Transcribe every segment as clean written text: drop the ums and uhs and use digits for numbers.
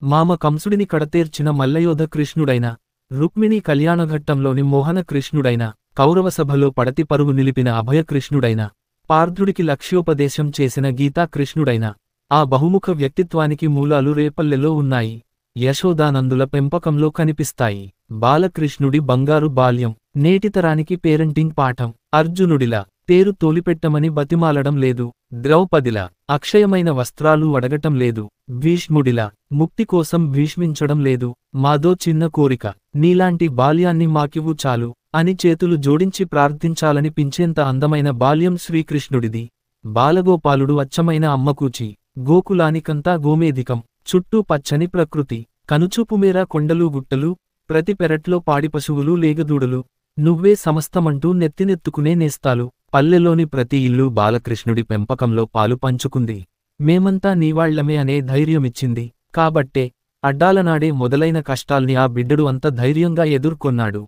మామ కంసుడిని కడతేర్చిన మల్లయోధ కృష్ణుడైన, రుక్మిణీ కళ్యాణఘట్టంలోని మోహన కృష్ణుడైన, కౌరవసభలో పడతి పరుగు నిలిపిన అభయ కృష్ణుడైన, పార్థుడికి లక్ష్యోపదేశం చేసిన గీతా కృష్ణుడైన, ఆ బహుముఖ వ్యక్తిత్వానికి మూలాలు రేపల్లెలో ఉన్నాయి. యశోదానందుల పెంపకంలో కనిపిస్తాయి. బాలకృష్ణుడి బంగారు బాల్యం నేటితరానికి పేరెంటింగ్ పాఠం. అర్జునుడిలా తేరు తోలిపెట్టమని బతిమాలడం లేదు. ద్రౌపదిలా అక్షయమైన వస్త్రాలు అడగటం లేదు. భీష్ముడిలా ముక్తి కోసం భీష్మించడం లేదు. మాదో చిన్న కోరిక, నీలాంటి బాల్యాన్ని మాకివ్వు చాలు అని చేతులు జోడించి ప్రార్థించాలనిపించేంత అందమైన బాల్యం శ్రీకృష్ణుడిది. బాలగోపాలుడు అచ్చమైన అమ్మకూచి, గోకులానికంతా గోమేధికం, చుట్టూ పచ్చని ప్రకృతి, కనుచూపుమేర కొండలు గుట్టలు, ప్రతి పెరట్లో పాడిపశువులు లేగదూడలు, నువ్వే సమస్తమంటూ నెత్తినెత్తుకునే నేస్తాలు. పల్లెలోని ప్రతి ఇల్లు బాలకృష్ణుడి పెంపకంలో పాలు పంచుకుంది. మేమంతా నీవాళ్లమే అనే ధైర్యమిచ్చింది. కాబట్టే అడ్డాలనాడే మొదలైన కష్టాల్ని ఆ బిడ్డడు అంత ధైర్యంగా ఎదుర్కొన్నాడు.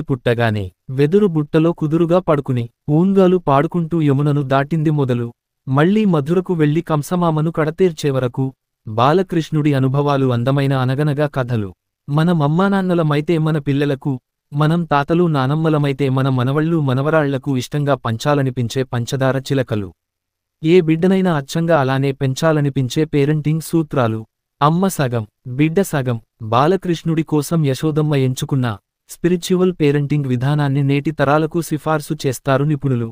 పుట్టగానే వెదురు బుట్టలో కుదురుగా పడుకుని ఊన్గాలు పాడుకుంటూ యమునను దాటింది మొదలు. మళ్లీ మధురకు వెళ్లి కంసమామను కడతేర్చేవరకు బాలకృష్ణుడి అనుభవాలు అందమైన అనగనగా కథలు. మన మమ్మానాన్నలమైతే మన పిల్లలకు, మనం తాతలు నానమ్మలమైతే మన మనవళ్ళు మనవరాళ్లకు ఇష్టంగా పంచాలనిపించే పంచదార చిలకలు. ఏ బిడ్డనైనా అచ్చంగా అలానే పెంచాలనిపించే పేరెంటింగ్ సూత్రాలు. అమ్మ సగం, బిడ్డ సగం. బాలకృష్ణుడి కోసం యశోదమ్మ ఎంచుకున్న స్పిరిచువల్ పేరెంటింగ్ విధానాన్ని నేటి తరాలకు సిఫార్సు చేస్తారు నిపుణులు.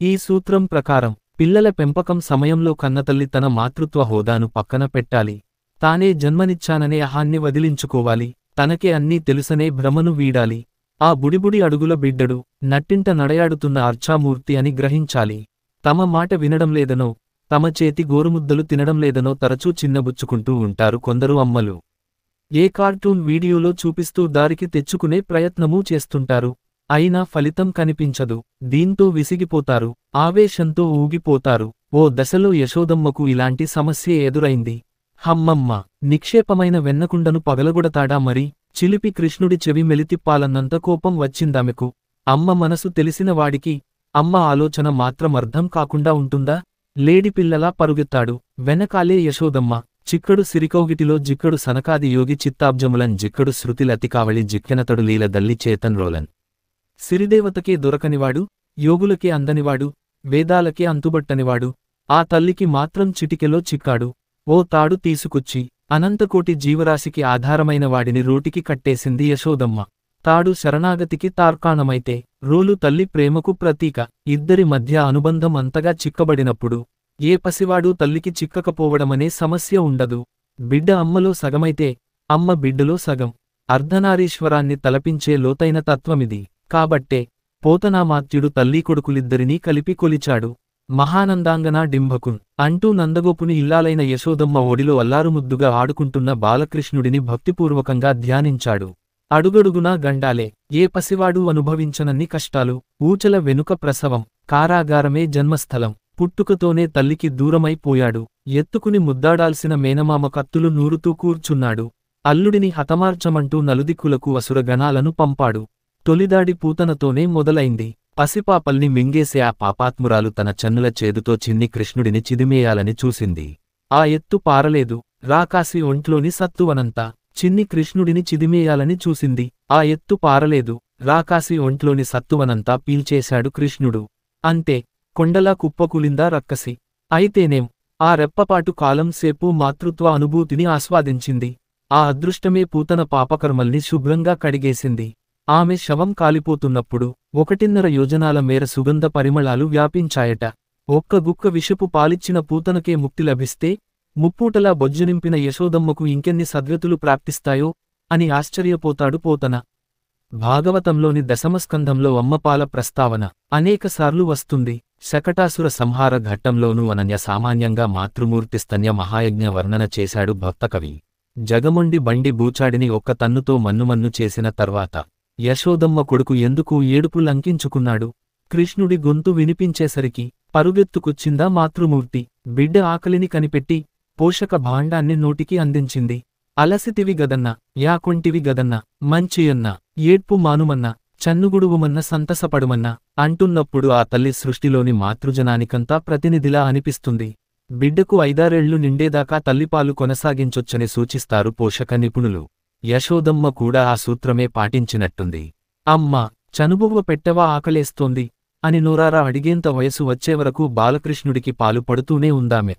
ఈ సూత్రం ప్రకారం పిల్లల పెంపకం సమయంలో కన్నతల్లి తన మాతృత్వ హోదాను పక్కన పెట్టాలి. తానే జన్మనిచ్చాననే అహాన్ని వదిలించుకోవాలి. తనకే అన్నీ తెలుసనే భ్రమను వీడాలి. ఆ బుడిబుడి అడుగుల బిడ్డడు నట్టింట నడయాడుతున్న అర్చామూర్తి అని గ్రహించాలి. తమ మాట వినడం లేదనో, తమ చేతి గోరుముద్దలు తినడం లేదనో తరచూ చిన్నబుచ్చుకుంటూ ఉంటారు కొందరు అమ్మలు. ఏ కార్టూన్ వీడియోలో చూపిస్తూ దారికి తెచ్చుకునే ప్రయత్నమూ చేస్తుంటారు. అయినా ఫలితం కనిపించదు. దీంతో విసిగిపోతారు, ఆవేశంతో ఊగిపోతారు. ఓ దశలో యశోదమ్మకు ఇలాంటి సమస్యే ఎదురైంది. హమ్మమ్మ, నిక్షేపమైన వెన్నకుండను పగలగొడతాడా మరి? చిలిపి కృష్ణుడి చెవి మెలితిప్పాలన్నంత కోపం వచ్చిందామెకు. అమ్మ మనసు తెలిసిన వాడికి అమ్మ ఆలోచన మాత్రం అర్థం కాకుండా ఉంటుందా? లేడిపిల్లలా పరుగెత్తాడు వెనకాలే యశోదమ్మ. చిక్కడు సిరికౌగిటిలో జిక్కడు సనకాది యోగి చిత్తాబ్జములన్ జిక్కడు శృతిలతికావళి జిక్కెనతడు లీల దల్లి చేతన్ రోలన్. సిరిదేవతకే దొరకనివాడు, యోగులకే అందనివాడు, వేదాలకే అంతుబట్టనివాడు ఆ తల్లికి మాత్రం చిటికెలో చిక్కాడు. ఓ తాడు తీసుకొచ్చి అనంతకోటి జీవరాశికి ఆధారమైన వాడిని రోటికి కట్టేసింది యశోదమ్మ. తాడు శరణాగతికి తార్కాణమైతే, రోలు తల్లి ప్రేమకు ప్రతీక. ఇద్దరి మధ్య అనుబంధం అంతగా చిక్కబడినప్పుడు ఏ పసివాడు తల్లికి చిక్కకపోవడమనే సమస్య ఉండదు. బిడ్డ అమ్మలో సగమైతే అమ్మ బిడ్డలో సగం. అర్ధనారీశ్వరాన్ని తలపించే లోతైన తత్వమిది. కాబట్టే పోతనామాత్యుడు తల్లీ కొడుకులిద్దరినీ కలిపి కొలిచాడు. మహానందాంగనా డింభకున్ అంటూ నందగోపుని ఇల్లాలైన యశోదమ్మ ఒడిలో అల్లారుముద్దుగా ఆడుకుంటున్న బాలకృష్ణుడిని భక్తిపూర్వకంగా ధ్యానించాడు. అడుగడుగునా గండాలే, ఏ పసివాడు అనుభవించనన్ని కష్టాలు. ఊచల వెనుక ప్రసవం, కారాగారమే జన్మస్థలం. పుట్టుకతోనే తల్లికి దూరమైపోయాడు. ఎత్తుకుని ముద్దాడాల్సిన మేనమామ కత్తులు నూరుతూ కూర్చున్నాడు. అల్లుడిని హతమార్చమంటూ నలుదిక్కులకు అసురగణాలను పంపాడు. తొలిదాడి పూతనతోనే మొదలైంది. పసిపాపల్ని మింగేసే ఆ పాపాత్మురాలు తన చన్నుల చేదుతో చిన్ని కృష్ణుడిని చిదిమేయాలని చూసింది. ఆ ఎత్తు పారలేదు. రాకాసి ఒంట్లోని సత్తువనంతా చిన్ని కృష్ణుడిని చిదిమేయాలని చూసింది. ఆ ఎత్తు పారలేదు. రాకాసి ఒంట్లోని సత్తువనంతా పీల్చేశాడు కృష్ణుడు. అంతే, కొండలా కుప్పకూలిందా రక్కసి. అయితేనేం, ఆ రెప్పపాటు కాలం సేపు మాతృత్వ అనుభూతిని ఆస్వాదించింది. ఆ అదృష్టమే పూతన పాపకర్మల్ని శుభ్రంగా కడిగేసింది. ఆమె శవం కాలిపోతున్నప్పుడు 1.5 యోజనాల మేర సుగంధ పరిమళాలు వ్యాపించాయట. ఒక్క గుక్క విషపు పాలిచ్చిన పూతనకే ముక్తి లభిస్తే ముప్పూటలా బొజ్జునింపిన యశోదమ్మకు ఇంకెన్ని సద్గతులు ప్రాప్తిస్తాయో అని ఆశ్చర్యపోతాడు పోతన. భాగవతంలోని దశమస్కంధంలో అమ్మపాల ప్రస్తావన అనేకసార్లు వస్తుంది. శకటాసుర సంహార ఘట్టంలోనూ అనన్య సామాన్యంగా మాతృమూర్తి స్తన్య మహాయజ్ఞ వర్ణన చేశాడు భక్తకవి. జగమొండి బండి బూచాడిని ఒక్క తన్నుతో మన్నుమన్ను చేసిన తర్వాత యశోదమ్మ కొడుకు ఎందుకు ఏడుపు లంకించుకున్నాడు? కృష్ణుడి గొంతు వినిపించేసరికి పరుగెత్తుకొచ్చిందా మాతృమూర్తి. బిడ్డ ఆకలిని కనిపెట్టి పోషక భాండాన్ని నోటికి అందించింది. అలసితివి గదన్నా, యాకొంటివి గదన్నా, మంచియన్నా, ఏడ్పు మానుమన్నా, చన్నుగుడువుమన్న సంతసపడుమన్నా అంటున్నప్పుడు ఆ తల్లి సృష్టిలోని మాతృజనానికంతా ప్రతినిధిలా అనిపిస్తుంది. బిడ్డకు 5-6 నిండేదాకా తల్లిపాలు కొనసాగించొచ్చని సూచిస్తారు పోషక నిపుణులు. యశోదమ్మ కూడా ఆ సూత్రమే పాటించినట్టుంది. అమ్మా, చనుబువ్వ పెట్టవా, ఆకలేస్తోంది అని నోరారా అడిగేంత వయసు వచ్చేవరకు బాలకృష్ణుడికి పాలు పడుతూనే ఉందామె.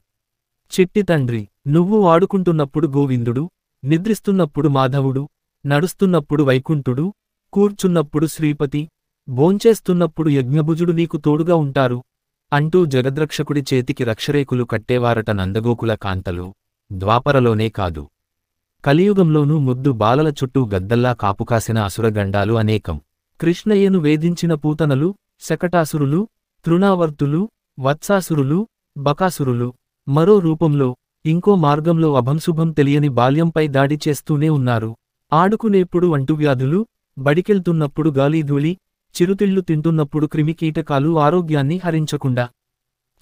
చిట్టి తండ్రి, నువ్వు ఆడుకుంటున్నప్పుడు గోవిందుడు, నిద్రిస్తున్నప్పుడు మాధవుడు, నడుస్తున్నప్పుడు వైకుంఠుడు, కూర్చున్నప్పుడు శ్రీపతి, భోంచేస్తున్నప్పుడు యజ్ఞభుజుడు నీకు తోడుగా ఉంటారు అంటూ జగద్రక్షకుడి చేతికి రక్షరేకులు కట్టేవారట నందగోకుల కాంతలు. ద్వాపరలోనే కాదు, కలియుగంలోనూ ముద్దు బాలల చుట్టూ గద్దల్లా కాపుకాసిన అసురగండాలు అనేకం. కృష్ణయ్యను వేధించిన పూతనలు, శకటాసురులు, తృణావర్తులు, వత్సాసురులు, బకాసురులు, మరో రూపంలో, ఇంకో మార్గంలో అభంశుభం తెలియని బాల్యంపై దాడి చేస్తూనే ఉన్నారు. ఆడుకునేప్పుడు అంటువ్యాధులు, బడికెళ్తున్నప్పుడు గాలిధూళి, చిరుతిళ్లు తింటున్నప్పుడు క్రిమికీటకాలు ఆరోగ్యాన్ని హరించకుండా.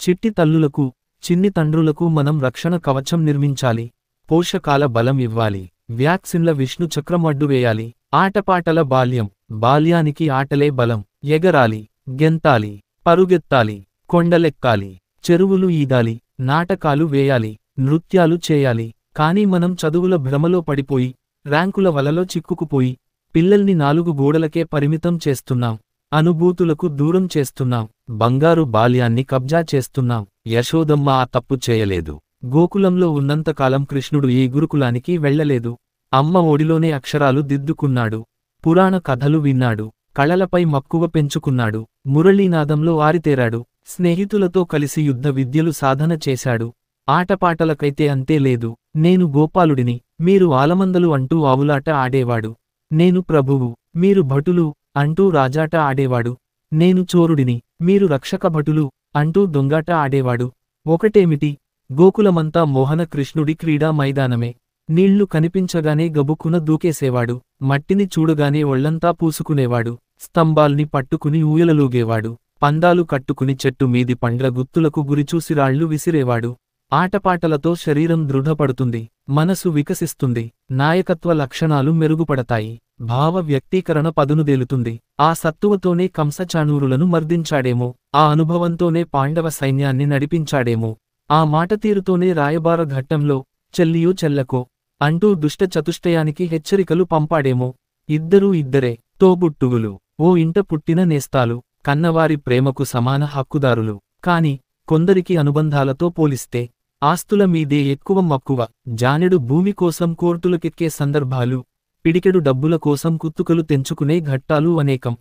చిట్టి తల్లులకు, చిన్ని తండ్రులకు మనం రక్షణ కవచం నిర్మించాలి. పోషకాల బలం ఇవ్వాలి. వ్యాక్సిన్ల విష్ణు చక్రం అడ్డువేయాలి. ఆటపాటల బాల్యం, బాల్యానికి ఆటలే బలం. ఎగరాలి, గెంతాలి, పరుగెత్తాలి, కొండలెక్కాలి, చెరువులు ఈదాలి, నాటకాలు వేయాలి, నృత్యాలు చేయాలి. కానీ మనం చదువుల భ్రమలో పడిపోయి, ర్యాంకుల వలలో చిక్కుకుపోయి, పిల్లల్ని 4 గోడలకే పరిమితం చేస్తున్నాం. అనుభూతులకు దూరం చేస్తున్నాం. బంగారు బాల్యాన్ని కబ్జా చేస్తున్నాం. యశోదమ్మ ఆ తప్పు చేయలేదు. గోకులంలో ఉన్నంతకాలం కృష్ణుడు ఏ గురుకులానికి వెళ్లలేదు. అమ్మ ఒడిలోనే అక్షరాలు దిద్దుకున్నాడు. పురాణ కథలు విన్నాడు. కళలపై మక్కువ పెంచుకున్నాడు. మురళీనాదంలో ఆరితేరాడు. స్నేహితులతో కలిసి యుద్ధ విద్యలు సాధన చేశాడు. ఆటపాటలకైతే అంతే లేదు. నేను గోపాలుడిని, మీరు ఆలమందలు అంటూ ఆవులాట ఆడేవాడు. నేను ప్రభువు, మీరు భటులు అంటూ రాజాట ఆడేవాడు. నేను చోరుడిని, మీరు రక్షక భటులు అంటూ దొంగాట ఆడేవాడు. ఒకటేమిటి, గోకులమంతా మోహన కృష్ణుడి క్రీడా మైదానమే. నీళ్లు కనిపించగానే గబుక్కున దూకేసేవాడు. మట్టిని చూడగానే ఒళ్లంతా పూసుకునేవాడు. స్తంభాల్ని పట్టుకుని ఊయలలూగేవాడు. పందాలు కట్టుకుని చెట్టు మీది పండ్ల గుత్తులకు గురిచూసి రాళ్లు విసిరేవాడు. ఆటపాటలతో శరీరం దృఢపడుతుంది, మనసు వికసిస్తుంది, నాయకత్వ లక్షణాలు మెరుగుపడతాయి, భావ వ్యక్తీకరణ పదునుదేలుతుంది. ఆ సత్తువతోనే కంసచాణూరులను మర్దించాడేమో, ఆ అనుభవంతోనే పాండవ సైన్యాన్ని నడిపించాడేమో, ఆ మాటతీరుతోనే రాయబార ఘట్టంలో చెల్లియో చెల్లకో అంటూ దుష్ట చతుష్టయానికి హెచ్చరికలు పంపాడేమో. ఇద్దరూ ఇద్దరే, తోబుట్టువులు, ఓ ఇంట పుట్టిన నేస్తాలు, కన్నవారి ప్రేమకు సమాన హక్కుదారులు. కాని కొందరికి అనుబంధాలతో పోలిస్తే ఆస్తుల మీదే ఎక్కువ మక్కువ. జానెడు భూమి కోసం కోర్టులకెక్కే సందర్భాలు, పిడికెడు డబ్బుల కోసం కుత్తుకలు తెంచుకునే ఘట్టాలు అనేకం.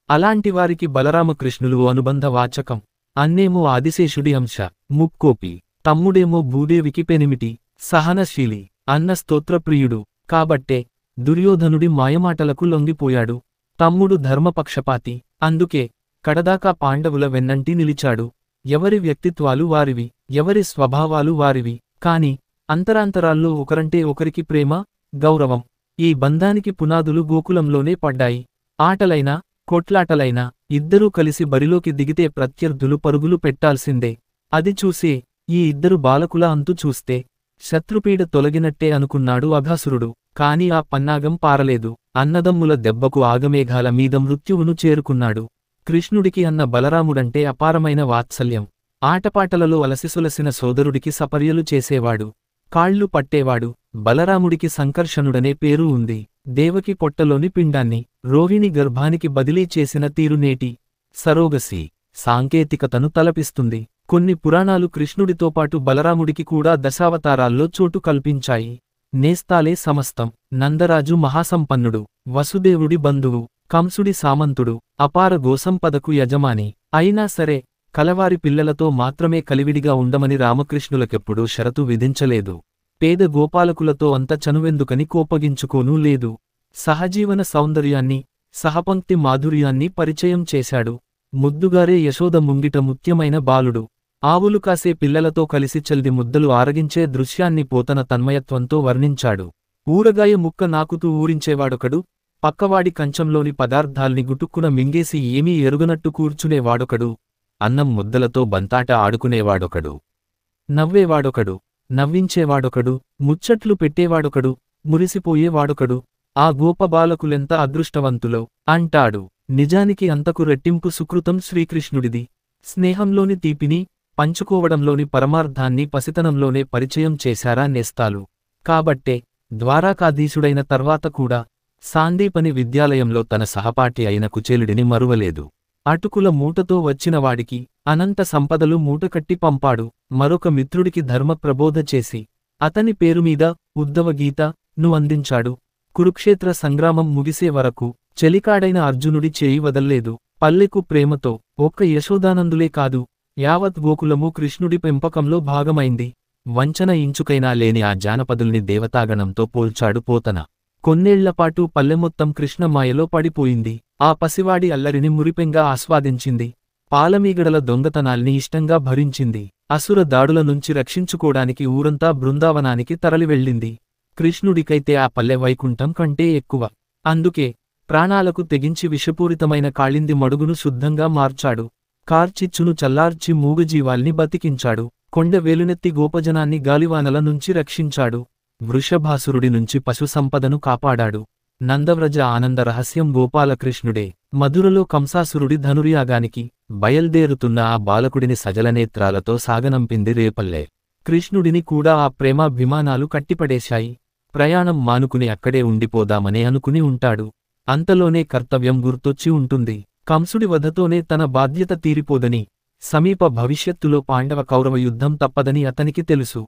అలాంటివారికి బలరామకృష్ణులు అనుబంధ వాచకం. అన్నేమో ఆదిశేషుడి అంశ, ముక్కోపి. తమ్ముడేమో భూదేవికి పెనిమిటి, సహనశీలి, అన్న స్తోత్రప్రియుడు. కాబట్టే దుర్యోధనుడి మాయమాటలకు లొంగిపోయాడు. తమ్ముడు ధర్మపక్షపాతి. అందుకే కడదాకా పాండవుల వెన్నంటి నిలిచాడు. ఎవరి వ్యక్తిత్వాలు వారివి, ఎవరి స్వభావాలు వారివి. కాని అంతరాంతరాల్లో ఒకరంటే ఒకరికి ప్రేమ, గౌరవం. ఈ బంధానికి పునాదులు గోకులంలోనే పడ్డాయి. ఆటలైనా, కొట్లాటలైనా ఇద్దరూ కలిసి బరిలోకి దిగితే ప్రత్యర్థులు పరుగులు పెట్టాల్సిందే. అది చూసే ఈ ఇద్దరు బాలకుల అంతు చూస్తే శత్రుపీడ తొలగినట్టే అనుకున్నాడు అఘాసురుడు. కాని ఆ పన్నాగం పారలేదు. అన్నదమ్ముల దెబ్బకు ఆగమేఘాల మీద మృత్యువును చేరుకున్నాడు. కృష్ణుడికి అన్న బలరాముడంటే అపారమైన వాత్సల్యం. ఆటపాటలలో అలసిసొలసిన సోదరుడికి సపర్యలు చేసేవాడు, కాళ్ళు పట్టేవాడు. బలరాముడికి సంకర్షణుడనే పేరు ఉంది. దేవకి పొట్టలోని పిండాన్ని రోహిణి గర్భానికి బదిలీ చేసిన తీరునేటి సరోగసి సాంకేతికతను తలపిస్తుంది. కొన్ని పురాణాలు కృష్ణుడితో పాటు బలరాముడికి కూడా దశావతారాల్లో చోటు కల్పించాయి. నేస్తాలే సమస్తం. నందరాజు మహాసంపన్నుడు, వసుదేవుడి బంధువు, కంసుడి సామంతుడు, అపార గోసంపదకు యజమాని. అయినా సరే కలవారి పిల్లలతో మాత్రమే కలివిడిగా ఉండమని రామకృష్ణులకెప్పుడూ షరతు విధించలేదు. పేద గోపాలకులతో అంత చనువెందుకని కోపగించుకోనూ లేదు. సహజీవన సౌందర్యాన్ని, సహపంక్తి మాధుర్యాన్ని పరిచయం చేశాడు. ముద్దుగారే యశోద ముంగిట ముత్యమైన బాలుడు. ఆవులు కాసే పిల్లలతో కలిసి చల్ది ముద్దలు ఆరగించే దృశ్యాన్ని పోతన తన్మయత్వంతో వర్ణించాడు. ఊరగాయ ముక్క నాకుతూ ఊరించేవాడొకడు, పక్కవాడి కంచంలోని పదార్థాల్ని గుటుక్కున మింగేసి ఏమీ ఎరుగనట్టు కూర్చునేవాడొకడు, అన్నం ముద్దలతో బంతాట ఆడుకునేవాడొకడు, నవ్వేవాడొకడు, నవ్వించేవాడొకడు, ముచ్చట్లు పెట్టేవాడొకడు, మురిసిపోయేవాడొకడు. ఆ గోపబాలకులెంత అదృష్టవంతులో అంటాడు. నిజానికి అంతకు రెట్టింపు సుకృతం శ్రీకృష్ణుడిది. స్నేహంలోని తీపిని, పంచుకోవడంలోని పరమార్థాన్ని పసితనంలోనే పరిచయం చేశారా నేస్తాలు. కాబట్టే ద్వారకాధీశుడైన తర్వాత కూడా సాందీపని విద్యాలయంలో తన సహపాఠి అయిన కుచేలుడిని మరువలేదు. అటుకుల మూటతో వచ్చినవాడికి అనంత సంపదలు మూటకట్టి పంపాడు. మరొక మిత్రుడికి ధర్మ ప్రబోధ చేసి అతని పేరుమీద ఉద్ధవగీత ను అందించాడు. కురుక్షేత్ర సంగ్రామం ముగిసే వరకు చెలికాడైన అర్జునుడి చేయి వదల్లేదు. పల్లెకు ప్రేమతో ఒక్క యశోదానందులే కాదు, యావత్ గోకులము కృష్ణుడి పెంపకంలో భాగమైంది. వంచన ఇంచుకైనా లేని ఆ జానపదుల్ని దేవతాగణంతో పోల్చాడు పోతన. కొన్నేళ్లపాటు పల్లెమొత్తం కృష్ణమాయలో పడిపోయింది. ఆ పసివాడి అల్లరిని మురిపెంగా ఆస్వాదించింది. పాలమీగడల దొంగతనాల్ని ఇష్టంగా భరించింది. అసుర దాడుల నుంచి రక్షించుకోడానికి ఊరంతా బృందావనానికి తరలివెళ్ళింది. కృష్ణుడికైతే ఆ పల్లె వైకుంఠం కంటే ఎక్కువ. అందుకే ప్రాణాలకు తెగించి విషపూరితమైన కాళింది మడుగును శుద్ధంగా మార్చాడు. కార్చిచ్చును చల్లార్చి మూగజీవాల్ని బతికించాడు. కొండ వేలునెత్తి గోపజనాన్ని గాలివానల నుంచి రక్షించాడు. వృషభాసురుడి నుంచి పశు సంపదను కాపాడాడు. నందవ్రజ ఆనంద రహస్యం గోపాలకృష్ణుడే. మధురలో కంసాసురుడి ధనుర్యాగానికి బయల్దేరుతున్న ఆ బాలకుడిని సజలనేత్రాలతో సాగనంపింది రేపల్లె. కృష్ణుడిని కూడా ఆ ప్రేమాభిమానాలు కట్టిపడేశాయి. ప్రయాణం మానుకుని అక్కడే ఉండిపోదామనే అనుకుని ఉంటాడు. అంతలోనే కర్తవ్యం గుర్తొచ్చి ఉంటుంది. కంసుడి వధతోనే తన బాధ్యత తీరిపోదని, సమీప భవిష్యత్తులో పాండవ కౌరవ యుద్ధం తప్పదని అతనికి తెలుసు.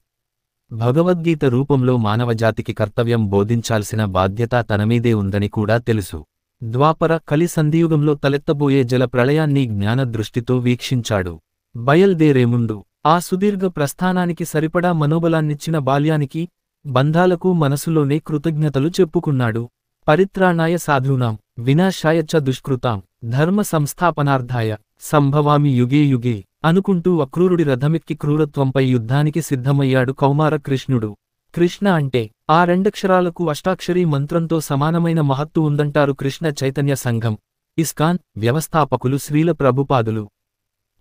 భగవద్గీత రూపంలో మానవజాతికి కర్తవ్యం బోధించాల్సిన బాధ్యత తనమీదే ఉందని కూడా తెలుసు. ద్వాపర కలి సంధియుగంలో తలెత్తబోయే జల ప్రళయాన్ని జ్ఞానదృష్టితో వీక్షించాడు. బయల్దేరేముందు ఆ సుదీర్ఘ ప్రస్థానానికి సరిపడా మనోబలాన్నిచ్చిన బాల్యానికి, బంధాలకు మనసులోనే కృతజ్ఞతలు చెప్పుకున్నాడు. పరిత్రాణాయ సాధూనాం వినాశాయ చ దుష్కృతాం ధర్మ సంస్థాపనార్థాయ సంభవామి యుగే యుగే అనుకుంటూ అక్రూరుడి రథమెక్కి క్రూరత్వంపై యుద్ధానికి సిద్ధమయ్యాడు కౌమార కృష్ణుడు. కృష్ణ అంటే ఆ రెండక్షరాలకు అష్టాక్షరీ మంత్రంతో సమానమైన మహత్తు ఉందంటారు కృష్ణ చైతన్య సంఘం, ఇస్కాన్ వ్యవస్థాపకులు శ్రీల ప్రభుపాదులు.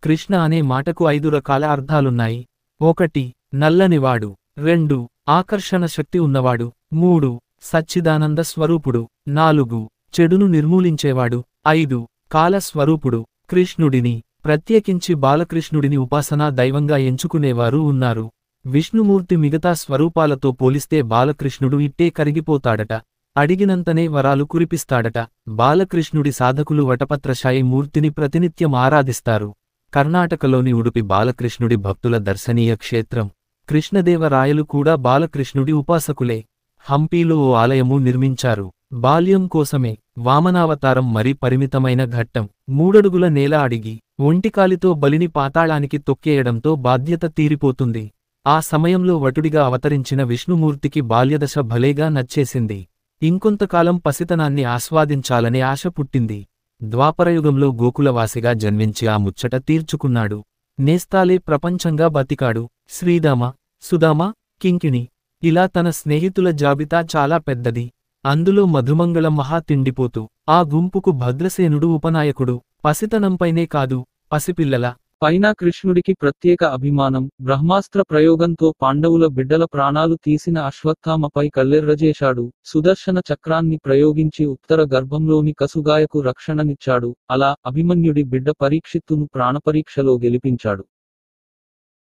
కృష్ణ అనే మాటకు 5 రకాల అర్థాలున్నాయి. 1 నల్లనివాడు, 2 ఆకర్షణ శక్తి ఉన్నవాడు, 3 సచ్చిదానంద స్వరూపుడు, 4 చెడును నిర్మూలించేవాడు, 5 కాలస్వరూపుడు. కృష్ణుడిని, ప్రత్యేకించి బాలకృష్ణుడిని ఉపాసనా దైవంగా ఎంచుకునేవారు ఉన్నారు. విష్ణుమూర్తి మిగతా స్వరూపాలతో పోలిస్తే బాలకృష్ణుడు ఇట్టే కరిగిపోతాడట. అడిగినంతనే వరాలు కురిపిస్తాడట. బాలకృష్ణుడి సాధకులు వటపత్రశాయి మూర్తిని ప్రతినిత్యం ఆరాధిస్తారు. కర్ణాటకలోని ఉడుపి బాలకృష్ణుడి భక్తుల దర్శనీయ క్షేత్రం. కృష్ణదేవరాయలు కూడా బాలకృష్ణుడి ఉపాసకులే. హంపీలో ఓ ఆలయము నిర్మించారు. బాల్యం కోసమే. వామనావతారం మరీ పరిమితమైన ఘట్టం. 3 అడుగుల నేల అడిగి ఒంటికాలితో బలిని పాతాళానికి తొక్కేయడంతో బాధ్యత తీరిపోతుంది. ఆ సమయంలో వటుడిగా అవతరించిన విష్ణుమూర్తికి బాల్యదశ భలేగా నచ్చేసింది. ఇంకొంతకాలం పసితనాన్ని ఆస్వాదించాలనే ఆశ పుట్టింది. ద్వాపరయుగంలో గోకులవాసిగా జన్మించి ఆ ముచ్చట తీర్చుకున్నాడు. నేస్తాలే ప్రపంచంగా బతికాడు. శ్రీదామ, సుదామ, కింకిణి ఇలా తన స్నేహితుల జాబితా చాలా పెద్దది. అందులో మధుమంగళ మహా తిండిపోతూ ఆ గుంపుకు భద్రసేనుడు ఉపనాయకుడు. పసితనంపైనే కాదు, పసిపిల్లల పైన కృష్ణుడికి ప్రత్యేక అభిమానం. బ్రహ్మాస్త్ర ప్రయోగంతో పాండవుల బిడ్డల ప్రాణాలు తీసిన అశ్వత్థామపై కల్లెర్రజేశాడు. సుదర్శన చక్రాన్ని ప్రయోగించి ఉత్తర గర్భంలోని కసుగాయకు రక్షణనిచ్చాడు. అలా అభిమన్యుడి బిడ్డ పరీక్షిత్తును ప్రాణపరీక్షలో గెలిపించాడు.